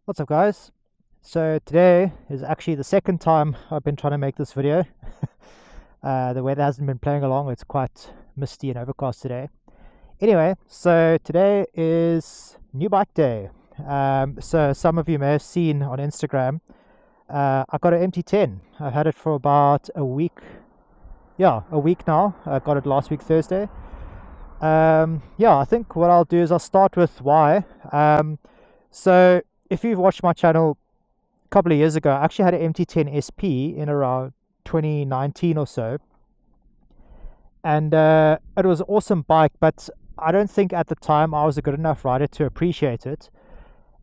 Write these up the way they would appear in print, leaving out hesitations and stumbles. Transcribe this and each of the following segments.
What's up, guys? So today is actually the second time I've been trying to make this video. The weather hasn't been playing along. It's quite misty and overcast today. Anyway, so today is new bike day. So some of you may have seen on Instagram, I got an MT10. I've had it for about a week. Yeah, a week now. I got it last week Thursday. Yeah, I think what I'll do is I'll start with why. So if you've watched my channel a couple of years ago, I actually had an MT10 SP in around 2019 or so, and it was an awesome bike, but I don't think at the time I was a good enough rider to appreciate it.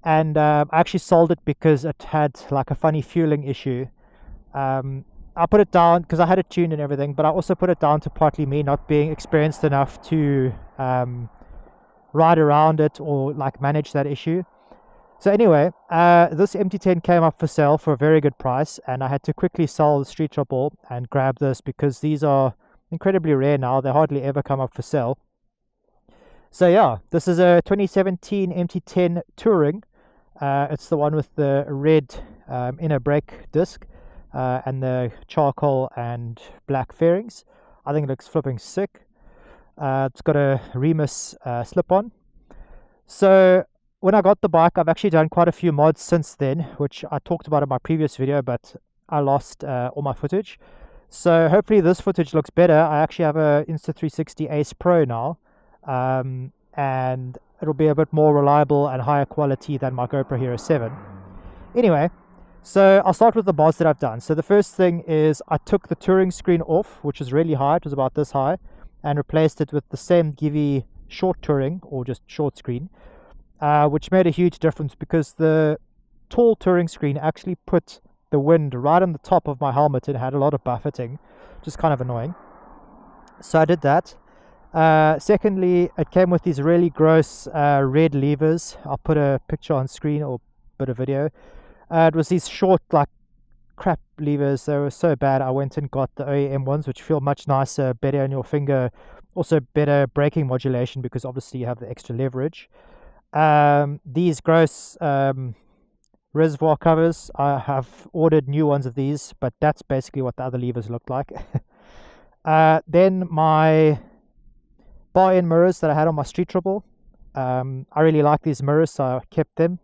And I actually sold it because it had like a funny fueling issue. I put it down because I had it tuned and everything, but I also put it down to partly me not being experienced enough to ride around it or like manage that issue. So anyway, this MT10 came up for sale for a very good price, and I had to quickly sell the Street Trouble and grab this because these are incredibly rare now. They hardly ever come up for sale. So yeah, this is a 2017 MT10 Touring. It's the one with the red inner brake disc and the charcoal and black fairings. I think it looks flipping sick. It's got a Remus slip-on. So when I got the bike, I've actually done quite a few mods since then, which I talked about in my previous video, but I lost all my footage. So hopefully this footage looks better. I actually have a Insta360 Ace Pro now, and it'll be a bit more reliable and higher quality than my GoPro Hero 7. Anyway, so I'll start with the mods that I've done. So the first thing is I took the touring screen off, which is really high. It was about this high, and replaced it with the same Givi short touring, or just short screen. Which made a huge difference because the tall touring screen actually put the wind right on the top of my helmet and had a lot of buffeting, which is kind of annoying. So I did that. Secondly, it came with these really gross red levers. I'll put a picture on screen or a bit of video. It was these short, like, crap levers. They were so bad. I went and got the OEM ones, which feel much nicer, better on your finger. Also better braking modulation because obviously you have the extra leverage. These gross reservoir covers, I have ordered new ones of these, but that's basically what the other levers looked like. Then my bar-end mirrors that I had on my Street Trouble, I really like these mirrors, so I kept them.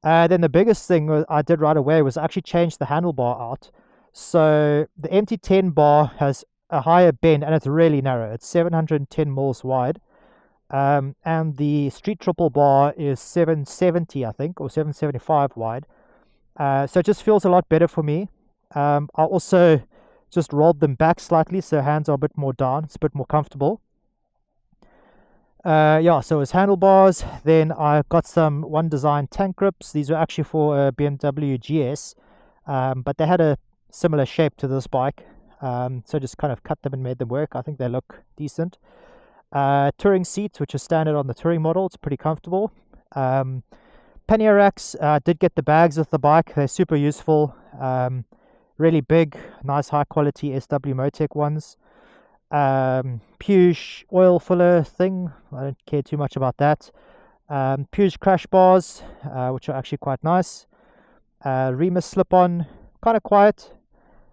Then the biggest thing I did right away was actually change the handlebar out. So the MT10 bar has a higher bend and it's really narrow. It's 710 mils wide. And the Street Triple bar is 770, I think, or 775 wide. So it just feels a lot better for me. I also just rolled them back slightly so hands are a bit more down. It's a bit more comfortable. Yeah, so it's handlebars. Then I got some One Design tank grips. These were actually for a BMW GS, but they had a similar shape to this bike. So just kind of cut them and made them work. I think they look decent. Touring seats, which are standard on the touring model. It's pretty comfortable. Pannier racks, did get the bags with the bike. They're super useful. Really big, nice high quality SW Motec ones. Puge oil filler thing, I don't care too much about that. Puge crash bars, which are actually quite nice. Remus slip-on, kind of quiet.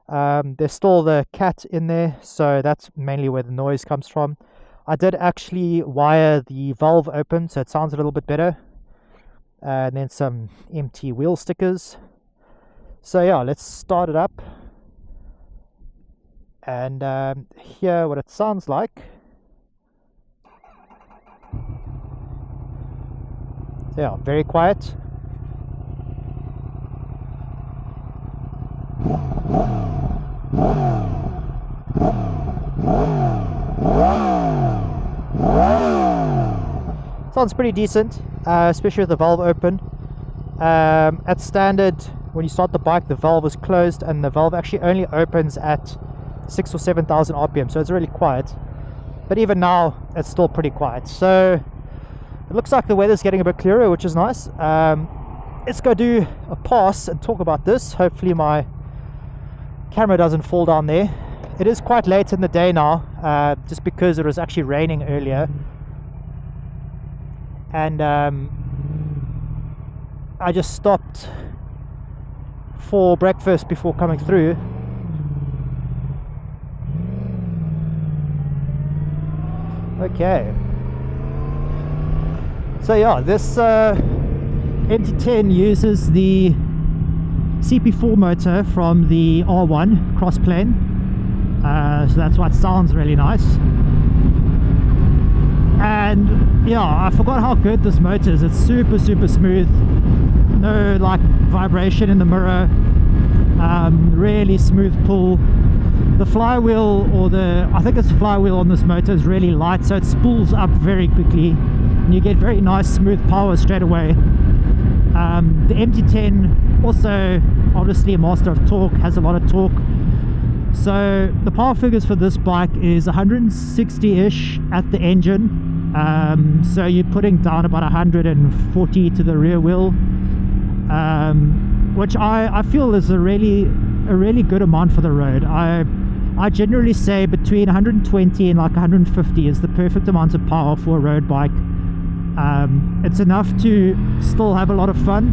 There's still the cat in there, so that's mainly where the noise comes from. I did actually wire the valve open, so it sounds a little bit better. And then some MT wheel stickers. So yeah, let's start it up and hear what it sounds like. So yeah, very quiet. Sounds pretty decent, especially with the valve open. At standard, when you start the bike, the valve is closed and the valve actually only opens at 6,000 or 7,000 RPM, so it's really quiet. But even now, it's still pretty quiet. So it looks like the weather's getting a bit clearer, which is nice. Let's go do a pass and talk about this. Hopefully my camera doesn't fall down there. It is quite late in the day now, just because it was actually raining earlier. And I just stopped for breakfast before coming through. Okay, so yeah, this MT10 uses the CP4 motor from the R1 crossplane, so that's why it sounds really nice. And yeah, I forgot how good this motor is. It's super smooth, no like vibration in the mirror, really smooth pull. The flywheel, or I think it's flywheel on this motor, is really light, so it spools up very quickly and you get very nice smooth power straight away. The MT10 also obviously a master of torque, has a lot of torque. So the power figures for this bike is 160-ish at the engine, so you're putting down about 140 to the rear wheel, which I feel is a really good amount for the road. I generally say between 120 and like 150 is the perfect amount of power for a road bike. It's enough to still have a lot of fun,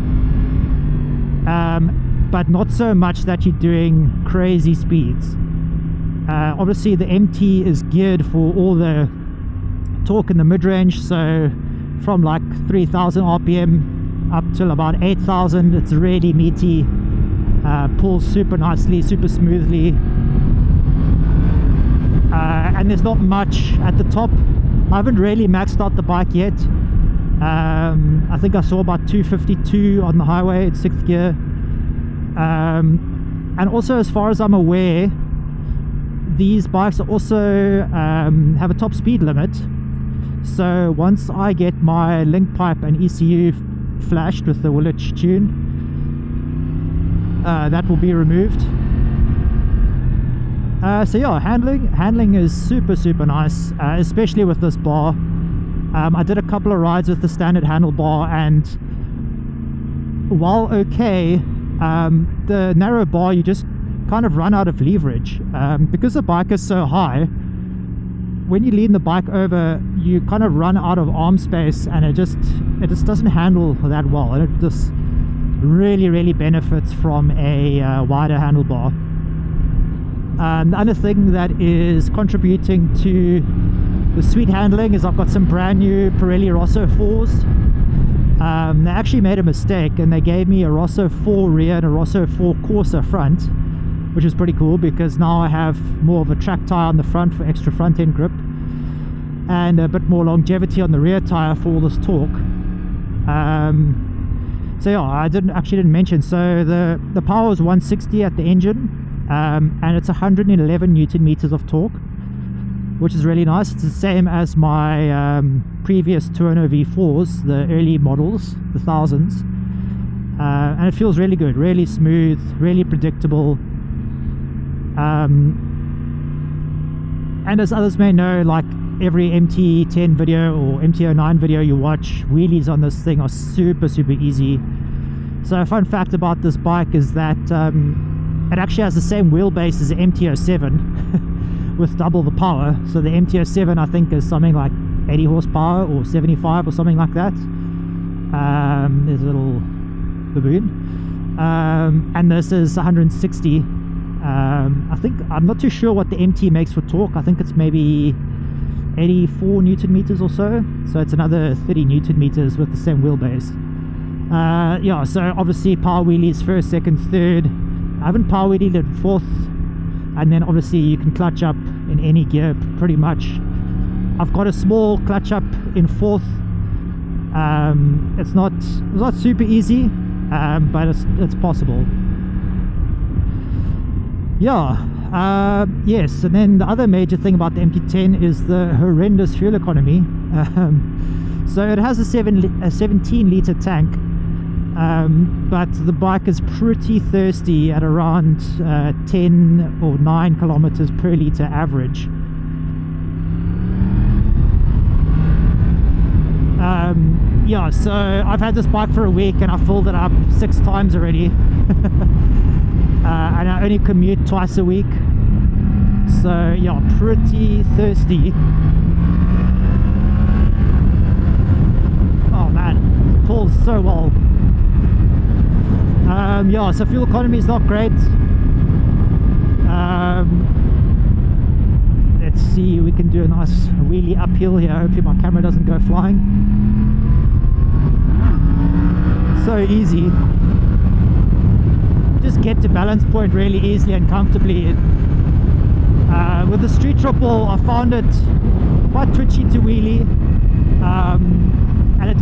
but not so much that you're doing crazy speeds. Obviously the MT is geared for all the torque in the mid-range, so from like 3000 RPM up till about 8000, it's really meaty, pulls super nicely, super smoothly, and there's not much at the top. I haven't really maxed out the bike yet. I think I saw about 252 on the highway in 6th gear, and also as far as I'm aware, these bikes also have a top speed limit. So once I get my link pipe and ECU flashed with the Woolwich tune, that will be removed. So yeah, handling is super nice, especially with this bar. I did a couple of rides with the standard handlebar, and while okay, the narrow bar, you just kind of run out of leverage, because the bike is so high. When you lean the bike over, you kind of run out of arm space, and it just doesn't handle that well, and it just really benefits from a wider handlebar. The other thing that is contributing to the sweet handling is I've got some brand new Pirelli Rosso 4s. They actually made a mistake and they gave me a Rosso 4 rear and a Rosso 4 Corsa front, which is pretty cool because now I have more of a track tire on the front for extra front end grip and a bit more longevity on the rear tire for all this torque. So yeah, I didn't mention, so the power is 160 at the engine, and it's 111 Newton meters of torque, which is really nice. It's the same as my previous Tuono V4s, the early models, the 1000s, and it feels really good, really smooth, really predictable. And as others may know, like every MT10 video or MT09 video you watch, wheelies on this thing are super easy. So a fun fact about this bike is that it actually has the same wheelbase as the MT07 with double the power. So the MT07 I think is something like 80 horsepower or 75 or something like that. There's a little baboon, and this is 160. I think, I'm not too sure what the MT makes for torque. I think it's maybe 84 Newton meters or so. So it's another 30 Newton meters with the same wheelbase. Yeah, so obviously power wheelies first, second, third. I haven't power wheelied at fourth, and then obviously you can clutch up in any gear pretty much. I've got a small clutch up in fourth. It's not super easy, but it's possible. Yeah, yes, and then the other major thing about the MT10 is the horrendous fuel economy. So it has a 17 litre tank, but the bike is pretty thirsty at around 10 or 9 kilometers per litre average. Yeah, so I've had this bike for a week and I filled it up 6 times already. And I only commute twice a week, so yeah, pretty thirsty. Oh man, it pulls so well. Yeah, so fuel economy is not great. Let's see, we can do a nice wheelie uphill here. Hopefully my camera doesn't go flying. So easy. Just get to balance point really easily and comfortably. With the street triple, I found it quite twitchy to wheelie, and it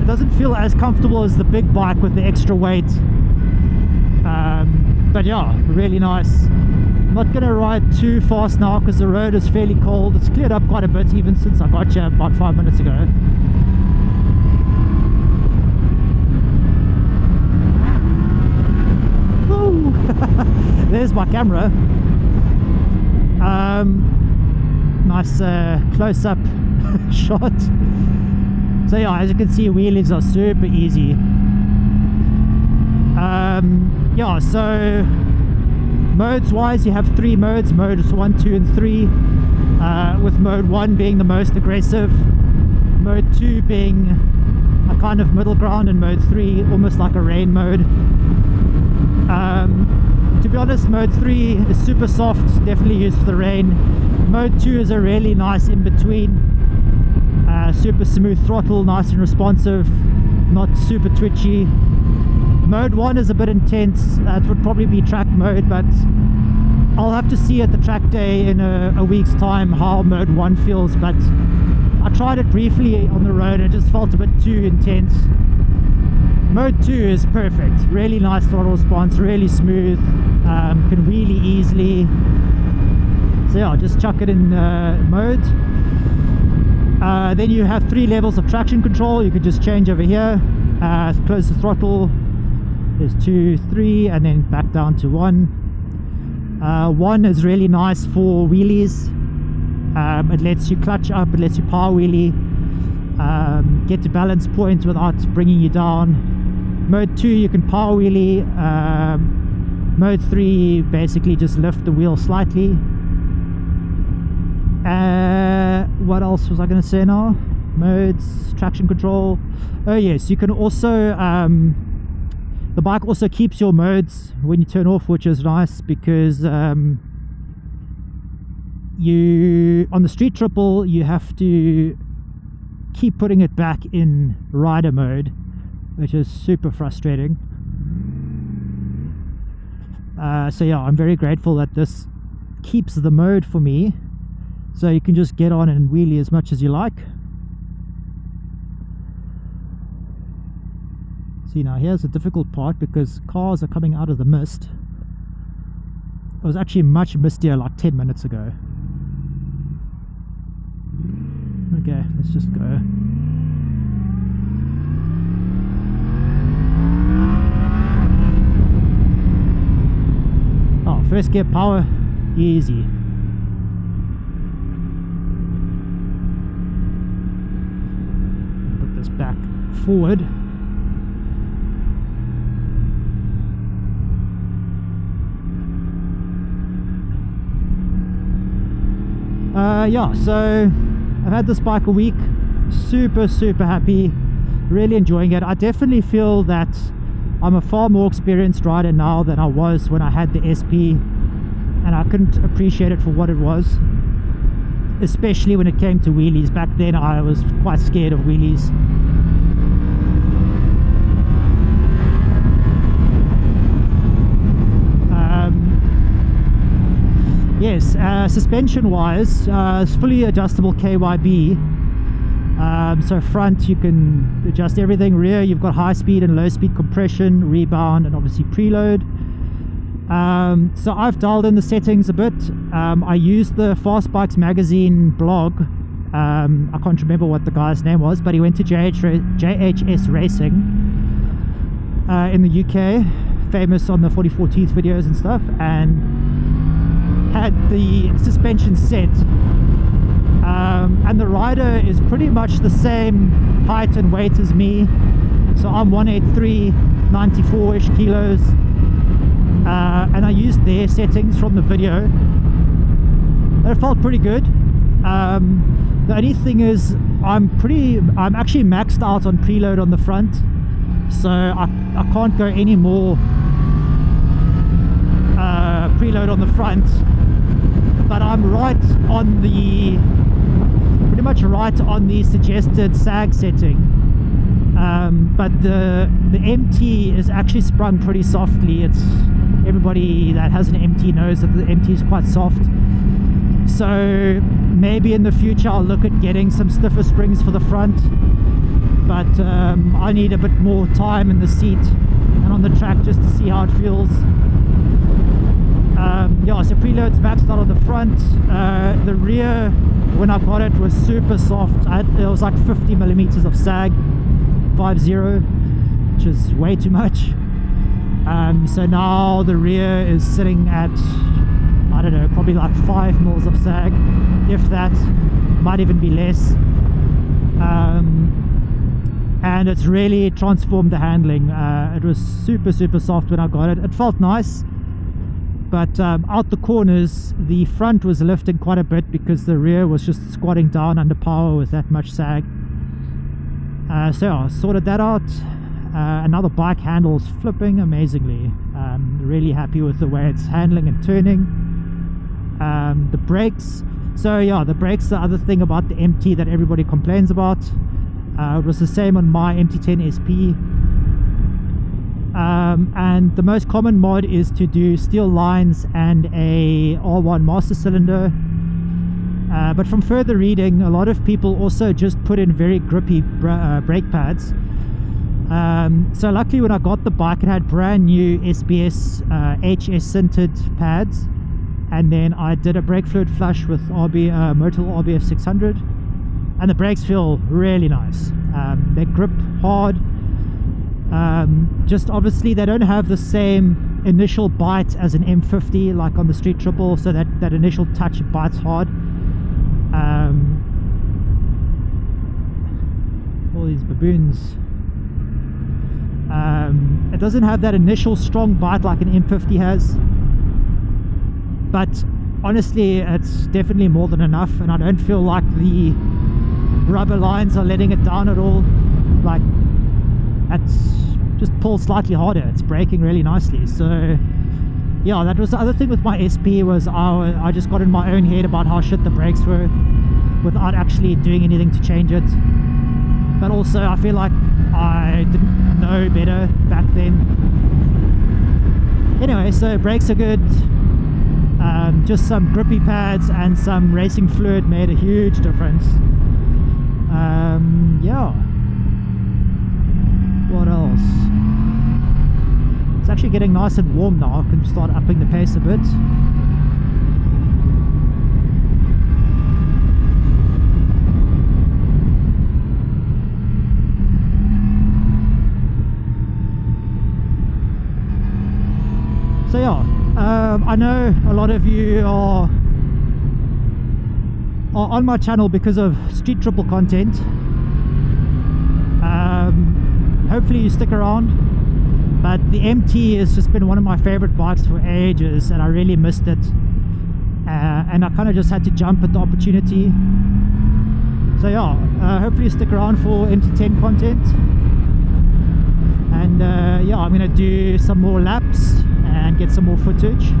doesn't feel as comfortable as the big bike with the extra weight. But yeah, really nice. I'm not going to ride too fast now because the road is fairly cold. It's cleared up quite a bit even since I got here about 5 minutes ago. Woo! There's my camera. Nice close-up shot. So yeah, as you can see, wheelies are super easy. Yeah, so modes wise, you have 3 modes: modes 1, 2 and 3, with mode 1 being the most aggressive, mode 2 being a kind of middle ground, and mode 3 almost like a rain mode. To be honest, mode 3 is super soft, definitely used for the rain. Mode 2 is a really nice in between, super smooth throttle, nice and responsive, not super twitchy. Mode 1 is a bit intense. It would probably be track mode, but I'll have to see at the track day in a week's time how mode 1 feels. But I tried it briefly on the road, it just felt a bit too intense. Mode 2 is perfect, really nice throttle response, really smooth, can wheelie easily. So yeah, just chuck it in mode. Then you have 3 levels of traction control. You could just change over here, close the throttle. There's 2, 3, and then back down to 1. 1 is really nice for wheelies. It lets you clutch up, it lets you power wheelie, get to balance point without bringing you down. Mode 2 you can power wheelie. Mode 3 basically just lift the wheel slightly. What else was I going to say now? Modes, traction control. Oh yes, you can also the bike also keeps your modes when you turn off, which is nice because you on the street triple you have to keep putting it back in rider mode, which is super frustrating. So yeah, I'm very grateful that this keeps the mode for me, so you can just get on and wheelie as much as you like. See, now here's the difficult part because cars are coming out of the mist. It was actually much mistier like 10 minutes ago. Okay, let's just go. Oh, first gear power, easy. Put this back forward. Yeah, so I've had this bike a week, super happy, really enjoying it. I definitely feel that I'm a far more experienced rider now than I was when I had the SP, and I couldn't appreciate it for what it was, especially when it came to wheelies. Back then I was quite scared of wheelies. Yes, suspension wise, it's fully adjustable KYB. So front you can adjust everything. Rear you've got high speed and low speed compression, rebound, and obviously preload. So I've dialed in the settings a bit. I used the Fast Bikes magazine blog. I can't remember what the guy's name was, but he went to JHS Racing in the UK, famous on the 44 Teeth videos and stuff, and had the suspension set, and the rider is pretty much the same height and weight as me. So I'm 183, 94-ish kilos, and I used their settings from the video. It felt pretty good. The only thing is I'm actually maxed out on preload on the front, so I can't go any more preload on the front, but I'm pretty much right on the suggested sag setting. But the MT is actually sprung pretty softly. Everybody that has an MT knows that the MT is quite soft. So maybe in the future I'll look at getting some stiffer springs for the front, but I need a bit more time in the seat and on the track just to see how it feels. Yeah, so preload's maxed out on the front. The rear, when I got it, was super soft. It was like 50 millimeters of sag, 50, which is way too much. So now the rear is sitting at, I don't know, probably like 5 mils of sag, if that, might even be less. And it's really transformed the handling. It was super soft when I got it. It felt nice, but out the corners the front was lifting quite a bit because the rear was just squatting down under power with that much sag. So yeah, I sorted that out. Another bike handles flipping amazingly. Really happy with the way it's handling and turning. The brakes, so yeah, the brakes, the other thing about the MT that everybody complains about. It was the same on my MT10 SP. And the most common mod is to do steel lines and a R1 master cylinder. But from further reading, a lot of people also just put in very grippy brake pads. So luckily when I got the bike, it had brand new SBS HS sintered pads, and then I did a brake fluid flush with Motul RBF 600, and the brakes feel really nice. They grip hard. Just obviously they don't have the same initial bite as an M50 like on the Street Triple, so that initial touch bites hard. All these baboons. It doesn't have that initial strong bite like an M50 has, but honestly it's definitely more than enough, and I don't feel like the rubber lines are letting it down at all. Like, it's just pulls slightly harder, it's braking really nicely. So yeah, that was the other thing with my SP, was I just got in my own head about how shit the brakes were without actually doing anything to change it. But also I feel like I didn't know better back then. Anyway, so brakes are good. Just some grippy pads and some racing fluid made a huge difference. Yeah, what else? It's actually getting nice and warm now. I can start upping the pace a bit. So yeah, I know a lot of you are on my channel because of Street Triple content. Hopefully you stick around, but the MT has just been one of my favorite bikes for ages, and I really missed it, and I kind of just had to jump at the opportunity. So yeah, hopefully you stick around for MT10 content, and yeah, I'm gonna do some more laps and get some more footage.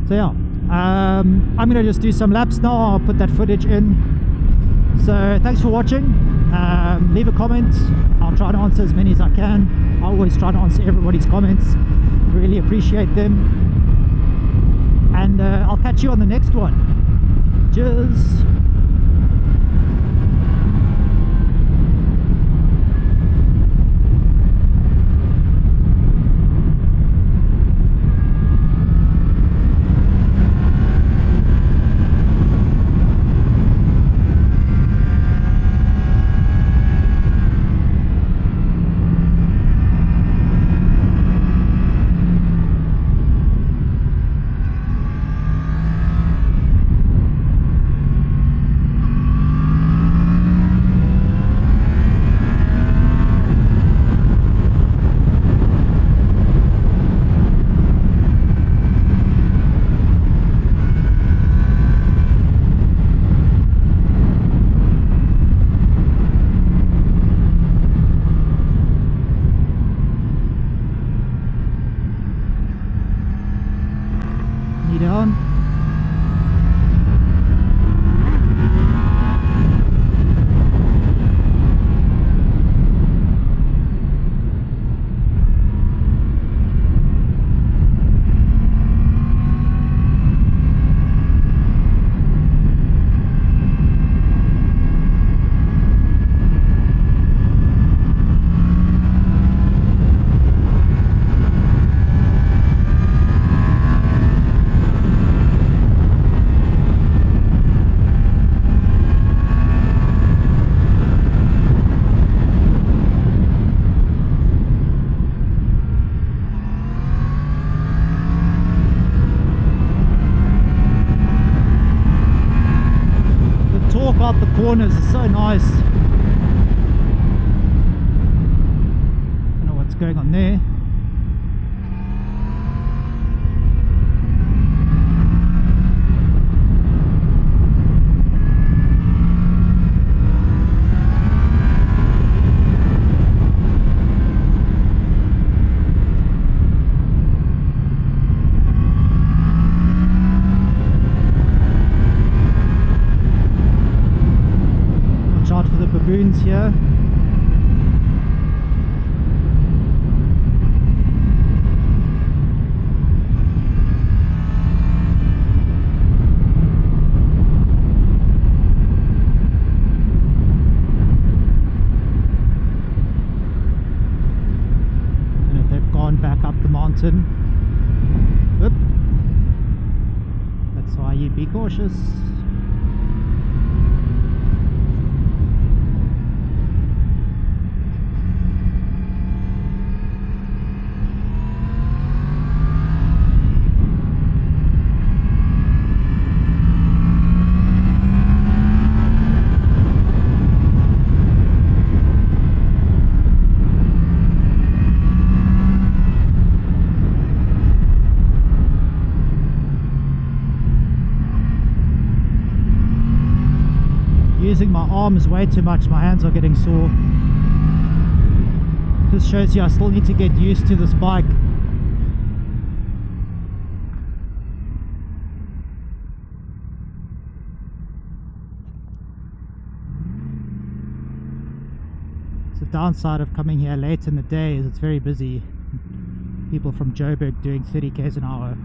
So yeah, I'm gonna just do some laps now. I'll put that footage in. So thanks for watching. Leave a comment. I'll try to answer as many as I can. I always try to answer everybody's comments, really appreciate them, and I'll catch you on the next one. Cheers. corners are so nice. Don't know what's going on there. Baboons here. And if they've gone back up the mountain, whoop, that's why you be cautious. Using my arms way too much, my hands are getting sore. This shows you I still need to get used to this bike. The downside of coming here late in the day is it's very busy. People from Joburg doing 30 k's an hour.